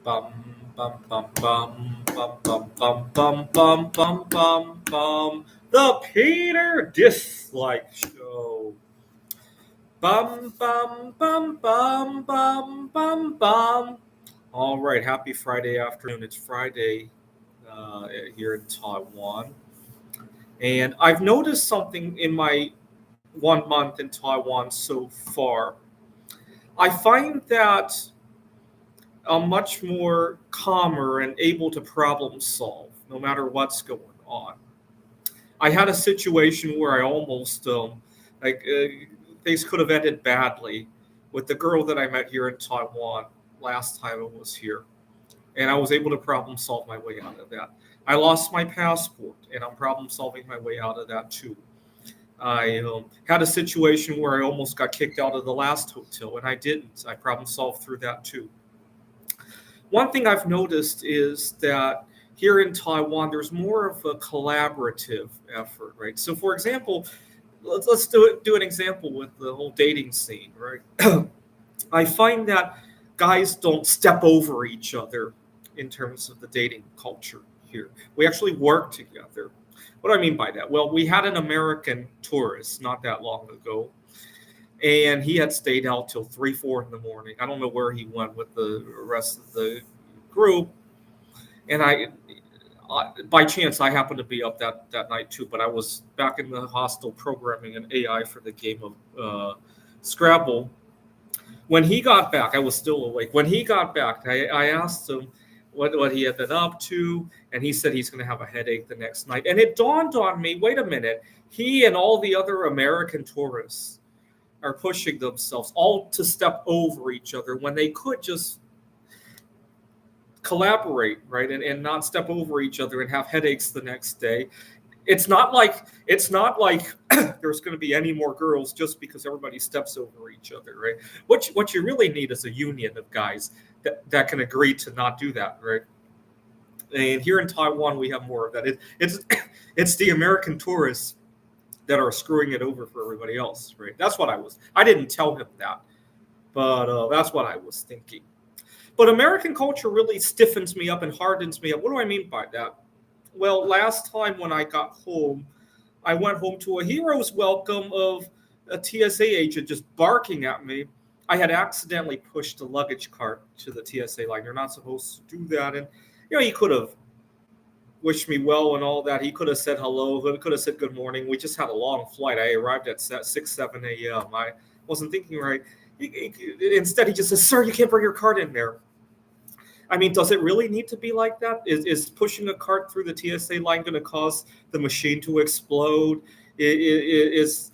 Bum bum bum bum bum bum bum bum bum bum bum bum. The Peter Dislike Show. Bum bum bum bum bum bum bum. All right, happy Friday afternoon. It's Friday here in Taiwan, and I've noticed something in my 1 month in Taiwan so far. I find that I'm much more calmer and able to problem solve no matter what's going on. I had a situation where I almost like things could have ended badly with the girl that I met here in Taiwan last time I was here, and I was able to problem solve my way out of that. I lost my passport, and I'm problem solving my way out of that too. I had a situation where I almost got kicked out of the last hotel, and I didn't. I problem solved through that too. One thing I've noticed is that here in Taiwan, there's more of a collaborative effort, right? So, for example, let's do an example with the whole dating scene, right? I find that guys don't step over each other in terms of the dating culture here. We actually work together. What do I mean by that? Well, we had an American tourist not that long ago, and he had stayed out till 3, 4 in the morning. I don't know where he went with the rest of the group, and by chance, I happened to be up that night too. But I was back in the hostel programming an AI for the game of Scrabble. When he got back, I was still awake. When he got back, I asked him what he had been up to, and he said he's going to have a headache the next night. And it dawned on me, wait a minute, he and all the other American tourists are pushing themselves all to step over each other when they could just collaborate, right, and not step over each other and have headaches the next day. It's not like there's going to be any more girls just because everybody steps over each other, right? What you really need is a union of guys that can agree to not do that, right? And here in Taiwan, we have more of that. It's it's the American tourists that are screwing it over for everybody else, right? That's what I didn't tell him that, but that's what I was thinking. But American culture really stiffens me up and hardens me up. What do I mean by that? Well, last time when I got home, I went home to a hero's welcome of a TSA agent just barking at me. I had accidentally pushed the luggage cart to the TSA line. You're not supposed to do that. And, he could have wished me well and all that. He could have said hello. He could have said good morning. We just had a long flight. I arrived at 6, 7 a.m. I wasn't thinking right. Instead, he just says, "Sir, you can't bring your cart in there." I mean, does it really need to be like that? Is pushing a cart through the TSA line going to cause the machine to explode? Is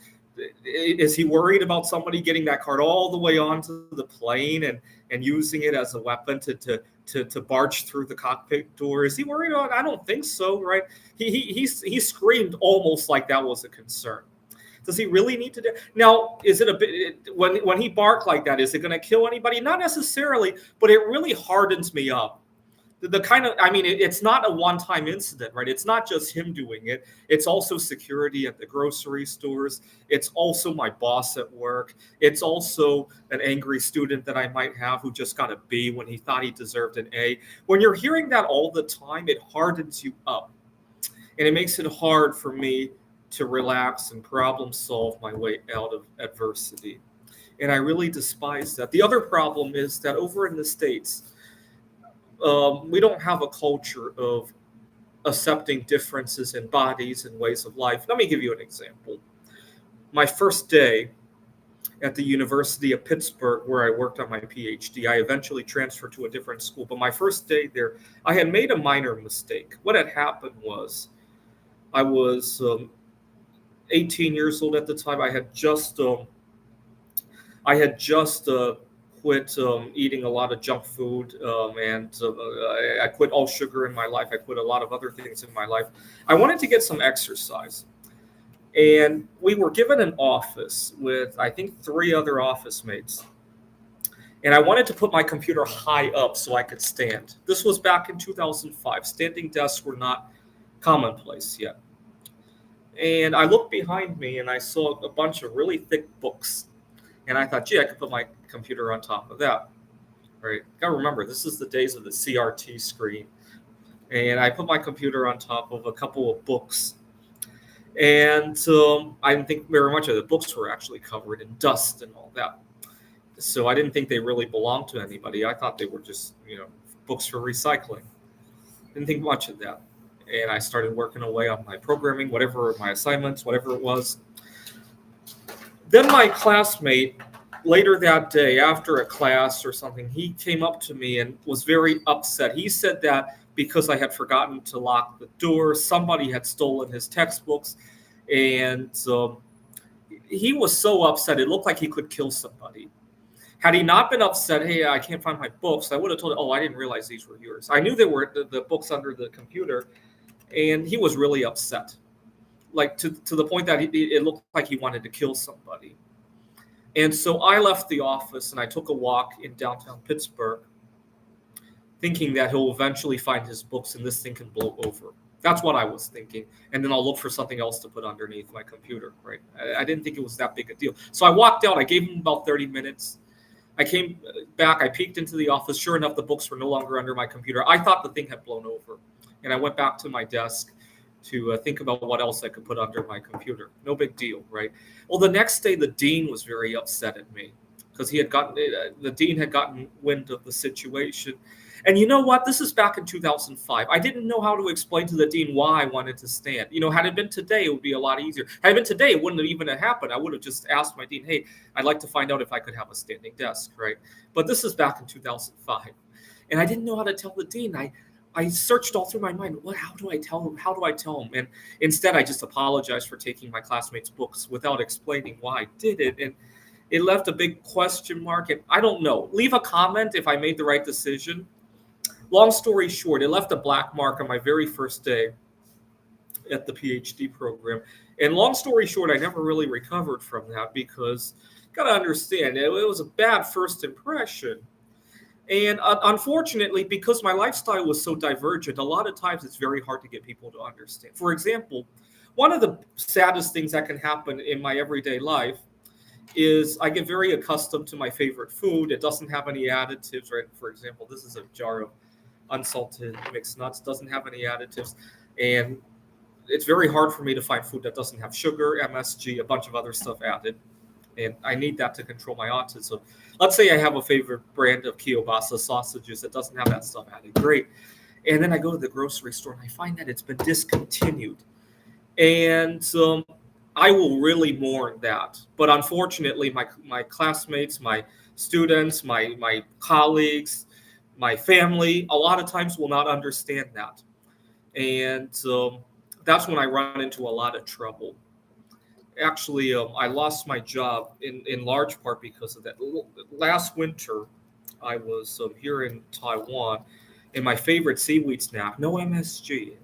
he worried about somebody getting that cart all the way onto the plane and using it as a weapon to barge through the cockpit door? Is he worried about it? I don't think so, right? He screamed almost like that was a concern. Does he really need to do? Now, is it a bit when he barked like that? Is it going to kill anybody? Not necessarily, but it really hardens me up. The kind of, I mean, it's not a one-time incident, right? It's not just him doing it. It's also security at the grocery stores. It's also my boss at work. It's also an angry student that I might have who just got a B when he thought he deserved an A. When you're hearing that all the time, it hardens you up, and it makes it hard for me to relax and problem solve my way out of adversity. And I really despise that. The other problem is that over in the States, we don't have a culture of accepting differences in bodies and ways of life. Let me give you an example. My first day at the University of Pittsburgh, where I worked on my PhD, I eventually transferred to a different school. But my first day there, I had made a minor mistake. What had happened was I was 18 years old at the time. I had just quit eating a lot of junk food, and I quit all sugar in my life. I quit a lot of other things in my life. I wanted to get some exercise, and we were given an office with, I think, 3 other office mates. And I wanted to put my computer high up so I could stand. This was back in 2005. Standing desks were not commonplace yet. And I looked behind me and I saw a bunch of really thick books. And I thought, gee, I could put my computer on top of that. right? Gotta remember, this is the days of the CRT screen. And I put my computer on top of a couple of books. And I didn't think very much of the books were actually covered in dust and all that. So I didn't think they really belonged to anybody. I thought they were just, books for recycling. Didn't think much of that. And I started working away on my programming, whatever my assignments, whatever it was. Then my classmate, later that day, after a class or something, he came up to me and was very upset. He said that because I had forgotten to lock the door, somebody had stolen his textbooks. And he was so upset, it looked like he could kill somebody. Had he not been upset, hey, I can't find my books, I would have told him, oh, I didn't realize these were yours. I knew they were the books under the computer, and he was really upset, like to the point that it looked like he wanted to kill somebody. And so I left the office and I took a walk in downtown Pittsburgh, thinking that he'll eventually find his books and this thing can blow over. That's what I was thinking. And then I'll look for something else to put underneath my computer, right? I didn't think it was that big a deal. So I walked out. I gave him about 30 minutes. I came back. I peeked into the office. Sure enough, the books were no longer under my computer. I thought the thing had blown over. And I went back to my desk to think about what else I could put under my computer. No big deal, right? Well, the next day, the dean was very upset at me because the dean had gotten wind of the situation. And you know what? This is back in 2005. I didn't know how to explain to the dean why I wanted to stand. Had it been today, it would be a lot easier. Had it been today, it wouldn't have even happened. I would have just asked my dean, hey, I'd like to find out if I could have a standing desk, right? But this is back in 2005. And I didn't know how to tell the dean. I searched all through my mind. How do I tell him? How do I tell him? And instead, I just apologized for taking my classmates' books without explaining why I did it. And it left a big question mark. And I don't know. Leave a comment if I made the right decision. Long story short, it left a black mark on my very first day at the PhD program. And long story short, I never really recovered from that because, you got to understand, it was a bad first impression. And unfortunately, because my lifestyle was so divergent, a lot of times it's very hard to get people to understand. For example, one of the saddest things that can happen in my everyday life is I get very accustomed to my favorite food. It doesn't have any additives, right? For example, this is a jar of unsalted mixed nuts, doesn't have any additives. And it's very hard for me to find food that doesn't have sugar, MSG, a bunch of other stuff added. And I need that to control my autism. Let's say I have a favorite brand of kielbasa sausages that doesn't have that stuff added. Great. And then I go to the grocery store and I find that it's been discontinued. And I will really mourn that. But unfortunately, my classmates, my students, my colleagues, my family, a lot of times will not understand that. And that's when I run into a lot of trouble. Actually, I lost my job in large part because of that. Last winter, I was here in Taiwan, and my favorite seaweed snack, no MSG,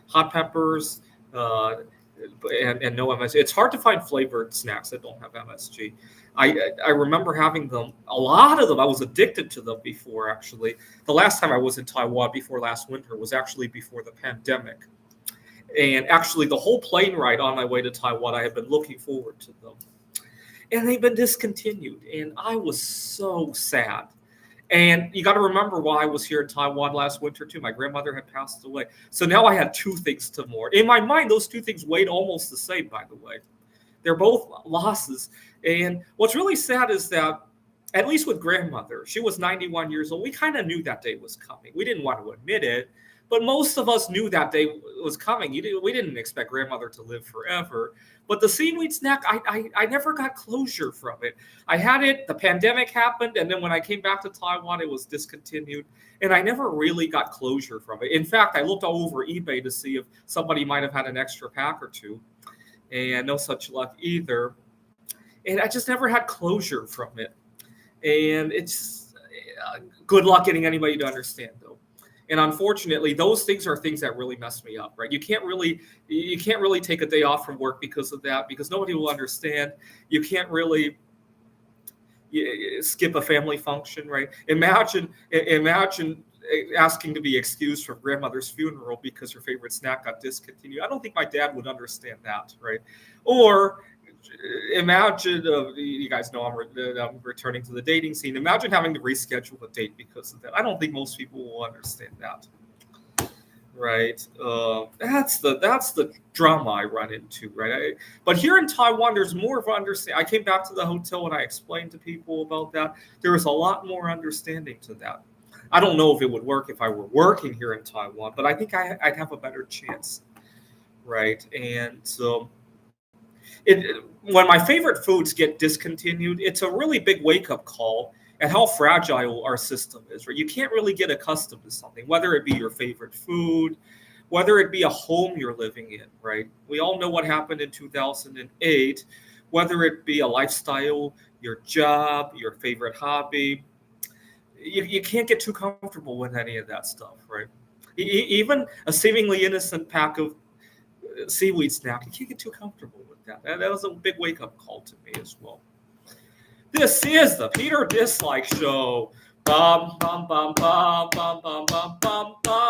hot peppers, and no MSG. It's hard to find flavored snacks that don't have MSG. I remember having them, a lot of them. I was addicted to them before, actually. The last time I was in Taiwan before last winter was actually before the pandemic. And actually, the whole plane ride on my way to Taiwan, I had been looking forward to them. And they've been discontinued. And I was so sad. And you got to remember why I was here in Taiwan last winter, too. My grandmother had passed away. So now I had two things to mourn. In my mind, those two things weighed almost the same, by the way. They're both losses. And what's really sad is that, at least with grandmother, she was 91 years old. We kind of knew that day was coming. We didn't want to admit it. But most of us knew that day was coming. We didn't expect grandmother to live forever. But the seaweed snack, I never got closure from it. I had it, the pandemic happened, and then when I came back to Taiwan, it was discontinued. And I never really got closure from it. In fact, I looked all over eBay to see if somebody might have had an extra pack or two. And no such luck either. And I just never had closure from it. And it's good luck getting anybody to understand, though. And unfortunately, those things are things that really mess me up, right? You can't really take a day off from work because of that, because nobody will understand. You can't really skip a family function, right? Imagine asking to be excused from grandmother's funeral because your favorite snack got discontinued. I don't think my dad would understand that, right? Or imagine, you guys know I'm returning to the dating scene. Imagine having to reschedule a date because of that. I don't think most people will understand that. Right, that's the drama I run into, right? But here in Taiwan, there's more of understanding. I came back to the hotel and I explained to people about that. There is a lot more understanding to that. I don't know if it would work if I were working here in Taiwan, but I think I'd have a better chance, right? And so, when my favorite foods get discontinued, it's a really big wake up call at how fragile our system is, right? You can't really get accustomed to something, whether it be your favorite food, whether it be a home you're living in, right? We all know what happened in 2008, whether it be a lifestyle, your job, your favorite hobby. You can't get too comfortable with any of that stuff, right? Even a seemingly innocent pack of seaweed snack, you can't get too comfortable with that. That was a big wake up call to me as well. This is the Peter Dislike Show. Bum bum bum bum bum bum bum bum bum.